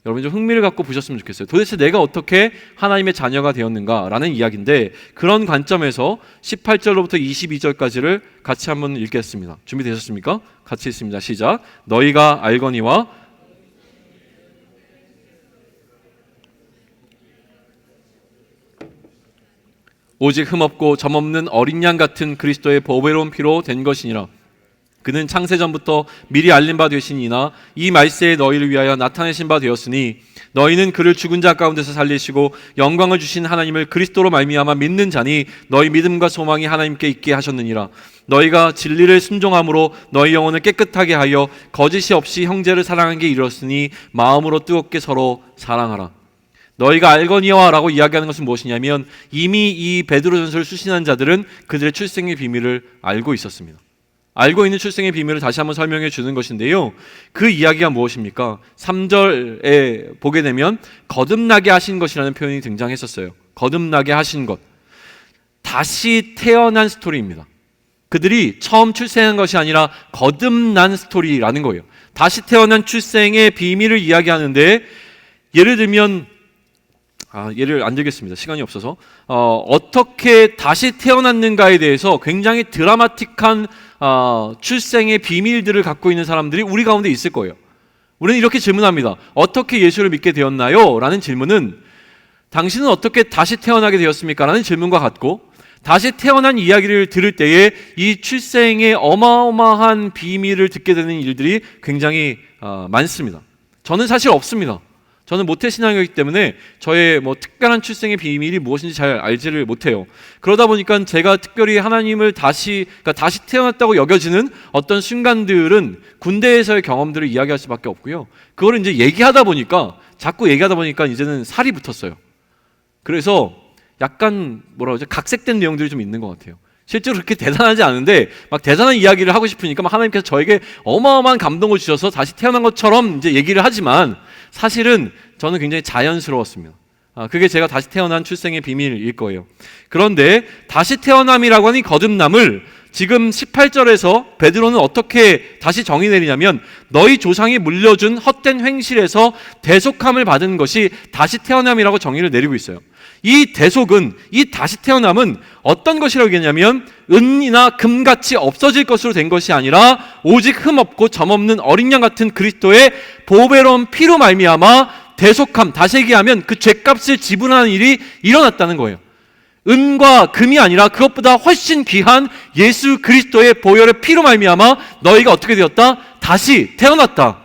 여러분 좀 흥미를 갖고 보셨으면 좋겠어요. 도대체 내가 어떻게 하나님의 자녀가 되었는가라는 이야기인데, 그런 관점에서 18절로부터 22절까지를 같이 한번 읽겠습니다. 준비되셨습니까? 같이 읽습니다. 시작. 너희가 알거니와 오직 흠없고 점없는 어린 양 같은 그리스도의 보배로운 피로 된 것이니라. 그는 창세전부터 미리 알린 바 되시니나 이 말세에 너희를 위하여 나타내신 바 되었으니 너희는 그를 죽은 자 가운데서 살리시고 영광을 주신 하나님을 그리스도로 말미암아 믿는 자니 너희 믿음과 소망이 하나님께 있게 하셨느니라. 너희가 진리를 순종함으로 너희 영혼을 깨끗하게 하여 거짓이 없이 형제를 사랑하는 게 이르렀으니 마음으로 뜨겁게 서로 사랑하라. 너희가 알거니와 라고 이야기하는 것은 무엇이냐면 이미 이 베드로전서를 수신한 자들은 그들의 출생의 비밀을 알고 있었습니다. 알고 있는 출생의 비밀을 다시 한번 설명해 주는 것인데요. 그 이야기가 무엇입니까? 3절에 보게 되면 거듭나게 하신 것이라는 표현이 등장했었어요. 거듭나게 하신 것. 다시 태어난 스토리입니다. 그들이 처음 출생한 것이 아니라 거듭난 스토리라는 거예요. 다시 태어난 출생의 비밀을 이야기하는데, 예를 들면 예를 안 들겠습니다. 시간이 없어서. 어떻게 다시 태어났는가에 대해서 굉장히 드라마틱한 출생의 비밀들을 갖고 있는 사람들이 우리 가운데 있을 거예요. 우리는 이렇게 질문합니다. 어떻게 예수를 믿게 되었나요? 라는 질문은 당신은 어떻게 다시 태어나게 되었습니까? 라는 질문과 같고, 다시 태어난 이야기를 들을 때에 이 출생의 어마어마한 비밀을 듣게 되는 일들이 굉장히 많습니다. 저는 사실 없습니다. 저는 모태신앙이기 때문에 저의 특별한 출생의 비밀이 무엇인지 잘 알지를 못해요. 그러다 보니까 제가 특별히 하나님을 다시 태어났다고 여겨지는 어떤 순간들은 군대에서의 경험들을 이야기할 수밖에 없고요. 그거를 이제 자꾸 얘기하다 보니까 이제는 살이 붙었어요. 그래서 약간 각색된 내용들이 좀 있는 것 같아요. 실제로 그렇게 대단하지 않은데 막 대단한 이야기를 하고 싶으니까 막 하나님께서 저에게 어마어마한 감동을 주셔서 다시 태어난 것처럼 이제 얘기를 하지만, 사실은 저는 굉장히 자연스러웠습니다. 그게 제가 다시 태어난 출생의 비밀일 거예요. 그런데 다시 태어남이라고 하는 거듭남을 지금 18절에서 베드로는 어떻게 다시 정의 내리냐면, 너희 조상이 물려준 헛된 행실에서 대속함을 받은 것이 다시 태어남이라고 정의를 내리고 있어요. 이 다시 태어남은 어떤 것이라고 얘기하냐면, 은이나 금같이 없어질 것으로 된 것이 아니라 오직 흠없고 점없는 어린 양 같은 그리스도의 보배로운 피로 말미암아 대속함, 다시 얘기하면 그 죄값을 지불하는 일이 일어났다는 거예요. 은과 금이 아니라 그것보다 훨씬 귀한 예수 그리스도의 보혈의 피로 말미암아 너희가 어떻게 되었다? 다시 태어났다.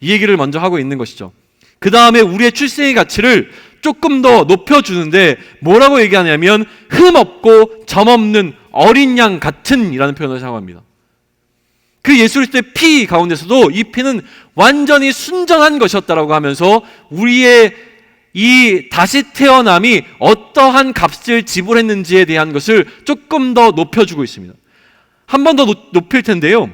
이 얘기를 먼저 하고 있는 것이죠. 그 다음에 우리의 출생의 가치를 조금 더 높여주는데 뭐라고 얘기하냐면, 흠없고 점없는 어린 양 같은 이라는 표현을 사용합니다. 그 예수 그리스도의 피 가운데서도 이 피는 완전히 순전한 것이었다라고 하면서 우리의 이 다시 태어남이 어떠한 값을 지불했는지에 대한 것을 조금 더 높여주고 있습니다. 한 번 더 높일 텐데요,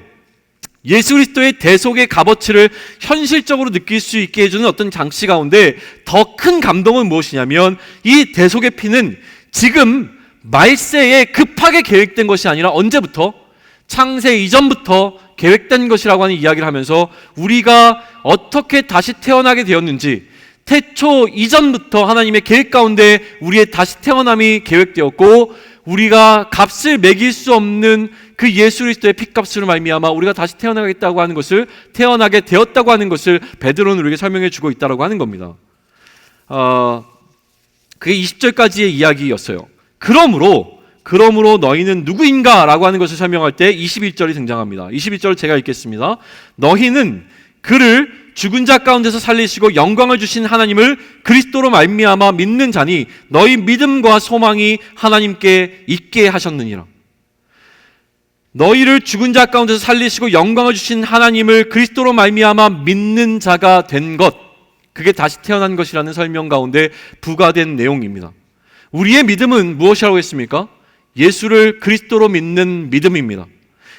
예수 그리스도의 대속의 값어치를 현실적으로 느낄 수 있게 해주는 어떤 장치 가운데 더 큰 감동은 무엇이냐면, 이 대속의 피는 지금 말세에 급하게 계획된 것이 아니라 언제부터? 창세 이전부터 계획된 것이라고 하는 이야기를 하면서 우리가 어떻게 다시 태어나게 되었는지, 태초 이전부터 하나님의 계획 가운데 우리의 다시 태어남이 계획되었고, 우리가 값을 매길 수 없는 그 예수 그리스도의 핏값으로 말미암아 우리가 다시 태어나게 되었다고 하는 것을 베드로는 우리에게 설명해 주고 있다고 하는 겁니다. 그게 20절까지의 이야기였어요. 그러므로 너희는 누구인가? 라고 하는 것을 설명할 때 21절이 등장합니다. 21절을 제가 읽겠습니다. 너희는 그를 죽은 자 가운데서 살리시고 영광을 주신 하나님을 그리스도로 말미암아 믿는 자니 너희 믿음과 소망이 하나님께 있게 하셨느니라. 너희를 죽은 자 가운데서 살리시고 영광을 주신 하나님을 그리스도로 말미암아 믿는 자가 된 것, 그게 다시 태어난 것이라는 설명 가운데 부과된 내용입니다. 우리의 믿음은 무엇이라고 했습니까? 예수를 그리스도로 믿는 믿음입니다.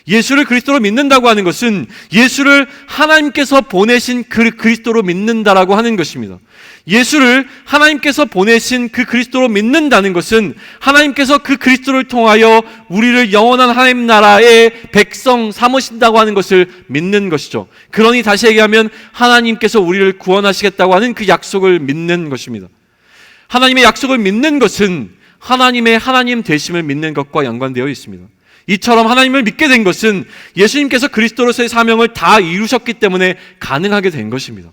예수를 그리스도로 믿는다고 하는 것은 예수를 하나님께서 보내신 그 그리스도로 믿는다라고 하는 것입니다. 예수를 하나님께서 보내신 그 그리스도로 믿는다는 것은 하나님께서 그 그리스도를 통하여 우리를 영원한 하나님 나라의 백성 삼으신다고 하는 것을 믿는 것이죠. 그러니 다시 얘기하면 하나님께서 우리를 구원하시겠다고 하는 그 약속을 믿는 것입니다. 하나님의 약속을 믿는 것은 하나님의 하나님 되심을 믿는 것과 연관되어 있습니다. 이처럼 하나님을 믿게 된 것은 예수님께서 그리스도로서의 사명을 다 이루셨기 때문에 가능하게 된 것입니다.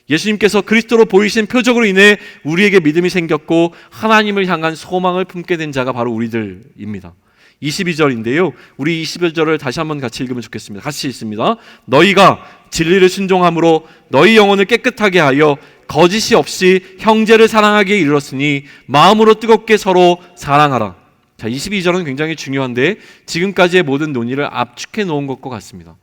예수님께서 그리스도로 보이신 표적으로 인해 우리에게 믿음이 생겼고 하나님을 향한 소망을 품게 된 자가 바로 우리들입니다. 22절인데요. 우리 22절을 다시 한번 같이 읽으면 좋겠습니다. 같이 읽습니다. 너희가 진리를 순종함으로 너희 영혼을 깨끗하게 하여 거짓이 없이 형제를 사랑하기에 이르렀으니 마음으로 뜨겁게 서로 사랑하라. 자, 22절은 굉장히 중요한데 지금까지의 모든 논의를 압축해 놓은 것과 같습니다.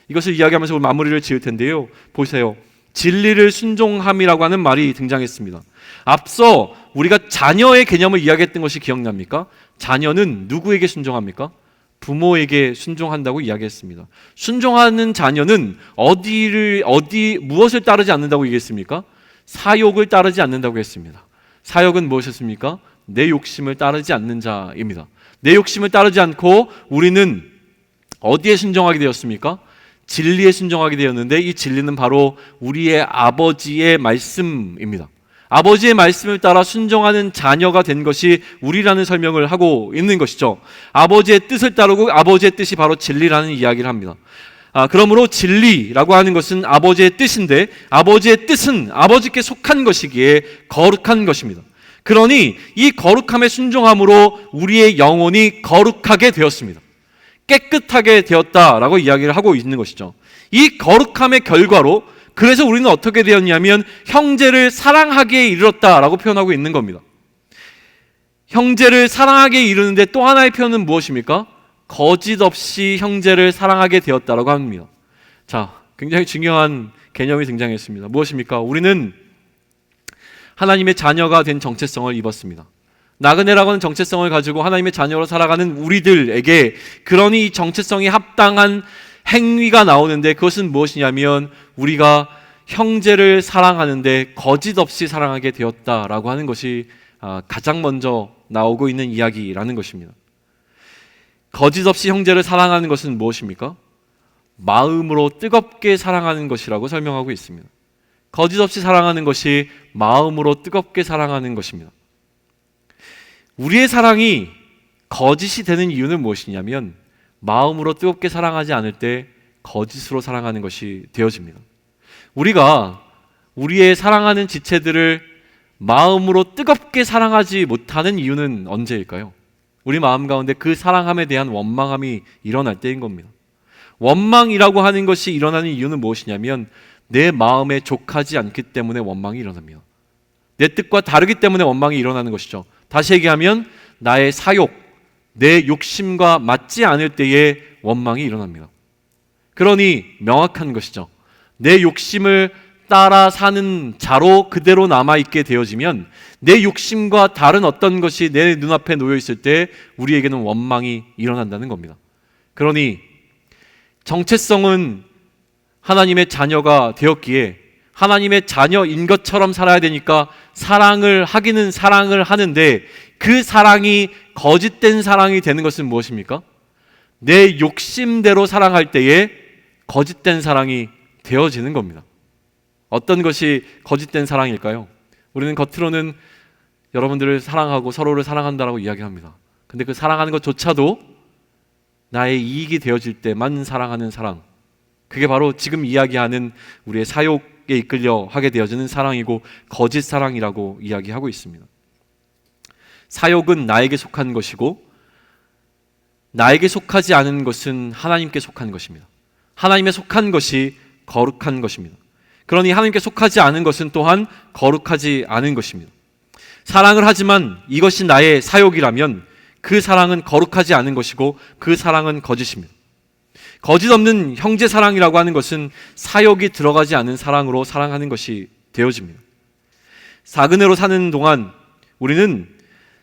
이것을 이야기하면서 마무리를 지을 텐데요. 보세요. 진리를 순종함이라고 하는 말이 등장했습니다. 앞서 우리가 자녀의 개념을 이야기했던 것이 기억납니까? 자녀는 누구에게 순종합니까? 부모에게 순종한다고 이야기했습니다. 순종하는 자녀는 무엇을 따르지 않는다고 얘기했습니까? 사욕을 따르지 않는다고 했습니다. 사욕은 무엇이었습니까? 내 욕심을 따르지 않는 자입니다. 내 욕심을 따르지 않고 우리는 어디에 순종하게 되었습니까? 진리에 순종하게 되었는데, 이 진리는 바로 우리의 아버지의 말씀입니다. 아버지의 말씀을 따라 순종하는 자녀가 된 것이 우리라는 설명을 하고 있는 것이죠. 아버지의 뜻을 따르고 아버지의 뜻이 바로 진리라는 이야기를 합니다. 그러므로 진리라고 하는 것은 아버지의 뜻인데, 아버지의 뜻은 아버지께 속한 것이기에 거룩한 것입니다. 그러니 이 거룩함에 순종함으로 우리의 영혼이 거룩하게 되었습니다. 깨끗하게 되었다라고 이야기를 하고 있는 것이죠. 이 거룩함의 결과로, 그래서 우리는 어떻게 되었냐면 형제를 사랑하기에 이르렀다라고 표현하고 있는 겁니다. 형제를 사랑하기에 이르는데 또 하나의 표현은 무엇입니까? 거짓 없이 형제를 사랑하게 되었다라고 합니다. 자, 굉장히 중요한 개념이 등장했습니다. 무엇입니까? 우리는 하나님의 자녀가 된 정체성을 입었습니다. 나그네라고 하는 정체성을 가지고 하나님의 자녀로 살아가는 우리들에게, 그러니 이 정체성이 합당한 행위가 나오는데, 그것은 무엇이냐면 우리가 형제를 사랑하는데 거짓 없이 사랑하게 되었다라고 하는 것이 가장 먼저 나오고 있는 이야기라는 것입니다. 거짓 없이 형제를 사랑하는 것은 무엇입니까? 마음으로 뜨겁게 사랑하는 것이라고 설명하고 있습니다. 거짓 없이 사랑하는 것이 마음으로 뜨겁게 사랑하는 것입니다. 우리의 사랑이 거짓이 되는 이유는 무엇이냐면 마음으로 뜨겁게 사랑하지 않을 때 거짓으로 사랑하는 것이 되어집니다. 우리가 우리의 사랑하는 지체들을 마음으로 뜨겁게 사랑하지 못하는 이유는 언제일까요? 우리 마음 가운데 그 사랑함에 대한 원망함이 일어날 때인 겁니다. 원망이라고 하는 것이 일어나는 이유는 무엇이냐면 내 마음에 족하지 않기 때문에 원망이 일어납니다. 내 뜻과 다르기 때문에 원망이 일어나는 것이죠. 다시 얘기하면 나의 사욕, 내 욕심과 맞지 않을 때에 원망이 일어납니다. 그러니 명확한 것이죠. 내 욕심을 따라 사는 자로 그대로 남아있게 되어지면, 내 욕심과 다른 어떤 것이 내 눈앞에 놓여 있을 때 우리에게는 원망이 일어난다는 겁니다. 그러니 정체성은 하나님의 자녀가 되었기에 하나님의 자녀인 것처럼 살아야 되니까 사랑을 하기는 사랑을 하는데, 그 사랑이 거짓된 사랑이 되는 것은 무엇입니까? 내 욕심대로 사랑할 때에 거짓된 사랑이 되어지는 겁니다. 어떤 것이 거짓된 사랑일까요? 우리는 겉으로는 여러분들을 사랑하고 서로를 사랑한다라고 이야기합니다. 근데 그 사랑하는 것조차도 나의 이익이 되어질 때만 사랑하는 사랑, 그게 바로 지금 이야기하는 우리의 사욕에 이끌려 하게 되어지는 사랑이고 거짓 사랑이라고 이야기하고 있습니다. 사욕은 나에게 속한 것이고 나에게 속하지 않은 것은 하나님께 속한 것입니다. 하나님에 속한 것이 거룩한 것입니다. 그러니 하나님께 속하지 않은 것은 또한 거룩하지 않은 것입니다. 사랑을 하지만 이것이 나의 사욕이라면 그 사랑은 거룩하지 않은 것이고 그 사랑은 거짓입니다. 거짓 없는 형제 사랑이라고 하는 것은 사욕이 들어가지 않은 사랑으로 사랑하는 것이 되어집니다. 사그네로 사는 동안 우리는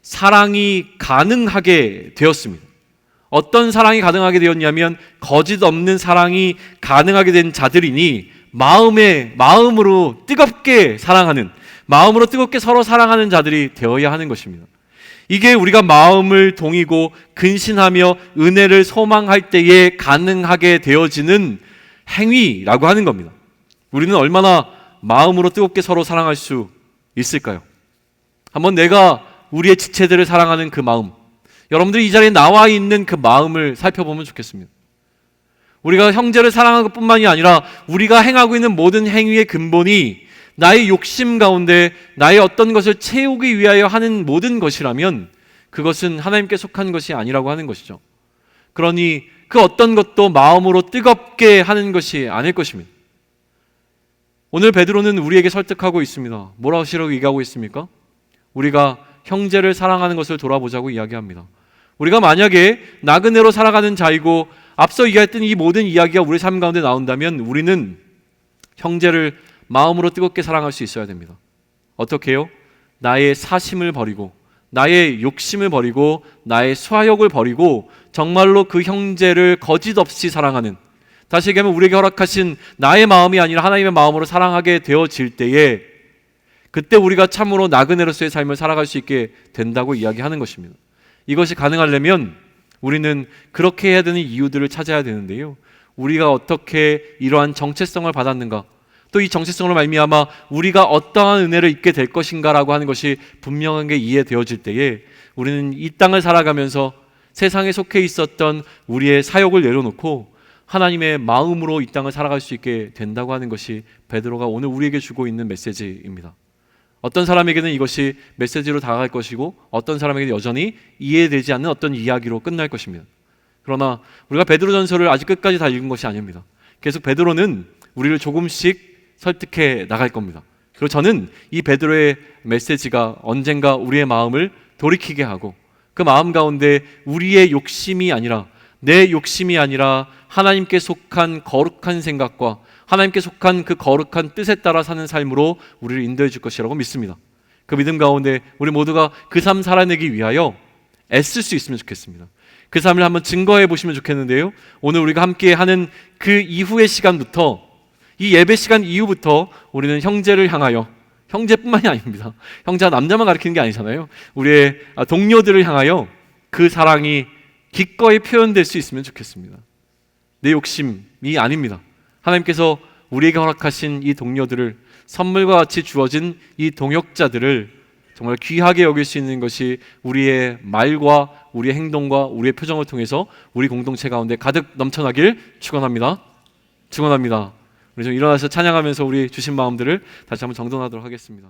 사랑이 가능하게 되었습니다. 어떤 사랑이 가능하게 되었냐면 거짓 없는 사랑이 가능하게 된 자들이니 마음으로 뜨겁게 사랑하는, 마음으로 뜨겁게 서로 사랑하는 자들이 되어야 하는 것입니다. 이게 우리가 마음을 동이고 근신하며 은혜를 소망할 때에 가능하게 되어지는 행위라고 하는 겁니다. 우리는 얼마나 마음으로 뜨겁게 서로 사랑할 수 있을까요? 한번 내가 우리의 지체들을 사랑하는 그 마음, 여러분들이 이 자리에 나와 있는 그 마음을 살펴보면 좋겠습니다. 우리가 형제를 사랑하는 것뿐만이 아니라 우리가 행하고 있는 모든 행위의 근본이 나의 욕심 가운데 나의 어떤 것을 채우기 위하여 하는 모든 것이라면 그것은 하나님께 속한 것이 아니라고 하는 것이죠. 그러니 그 어떤 것도 마음으로 뜨겁게 하는 것이 아닐 것입니다. 오늘 베드로는 우리에게 설득하고 있습니다. 뭐라고 얘기하고 있습니까? 우리가 형제를 사랑하는 것을 돌아보자고 이야기합니다. 우리가 만약에 나그네로 살아가는 자이고 앞서 이야기했던 이 모든 이야기가 우리 삶 가운데 나온다면 우리는 형제를 마음으로 뜨겁게 사랑할 수 있어야 됩니다. 어떻게 해요? 나의 사심을 버리고 나의 욕심을 버리고 나의 수하욕을 버리고 정말로 그 형제를 거짓 없이 사랑하는, 다시 얘기하면 우리에게 허락하신 나의 마음이 아니라 하나님의 마음으로 사랑하게 되어질 때에 그때 우리가 참으로 나그네로서의 삶을 살아갈 수 있게 된다고 이야기하는 것입니다. 이것이 가능하려면 우리는 그렇게 해야 되는 이유들을 찾아야 되는데요, 우리가 어떻게 이러한 정체성을 받았는가, 또 이 정체성으로 말미암아 우리가 어떠한 은혜를 입게 될 것인가라고 하는 것이 분명하게 이해되어질 때에 우리는 이 땅을 살아가면서 세상에 속해 있었던 우리의 사욕을 내려놓고 하나님의 마음으로 이 땅을 살아갈 수 있게 된다고 하는 것이 베드로가 오늘 우리에게 주고 있는 메시지입니다. 어떤 사람에게는 이것이 메시지로 다가갈 것이고 어떤 사람에게는 여전히 이해되지 않는 어떤 이야기로 끝날 것입니다. 그러나 우리가 베드로전서를 아직 끝까지 다 읽은 것이 아닙니다. 계속 베드로는 우리를 조금씩 설득해 나갈 겁니다. 그리고 저는 이 베드로의 메시지가 언젠가 우리의 마음을 돌이키게 하고 그 마음 가운데 우리의 욕심이 아니라, 내 욕심이 아니라 하나님께 속한 거룩한 생각과 하나님께 속한 그 거룩한 뜻에 따라 사는 삶으로 우리를 인도해 줄 것이라고 믿습니다. 그 믿음 가운데 우리 모두가 그 삶 살아내기 위하여 애쓸 수 있으면 좋겠습니다. 그 삶을 한번 증거해 보시면 좋겠는데요, 오늘 우리가 함께 하는 그 이후의 시간부터, 이 예배 시간 이후부터 우리는 형제를 향하여, 형제뿐만이 아닙니다, 형제가 남자만 가리키는 게 아니잖아요, 우리의 동료들을 향하여 그 사랑이 기꺼이 표현될 수 있으면 좋겠습니다. 내 욕심이 아닙니다. 하나님께서 우리에게 허락하신 이 동료들을, 선물과 같이 주어진 이 동역자들을 정말 귀하게 여길 수 있는 것이 우리의 말과 우리의 행동과 우리의 표정을 통해서 우리 공동체 가운데 가득 넘쳐나길 축원합니다. 축원합니다. 우리 좀 일어나서 찬양하면서 우리 주신 마음들을 다시 한번 정돈하도록 하겠습니다.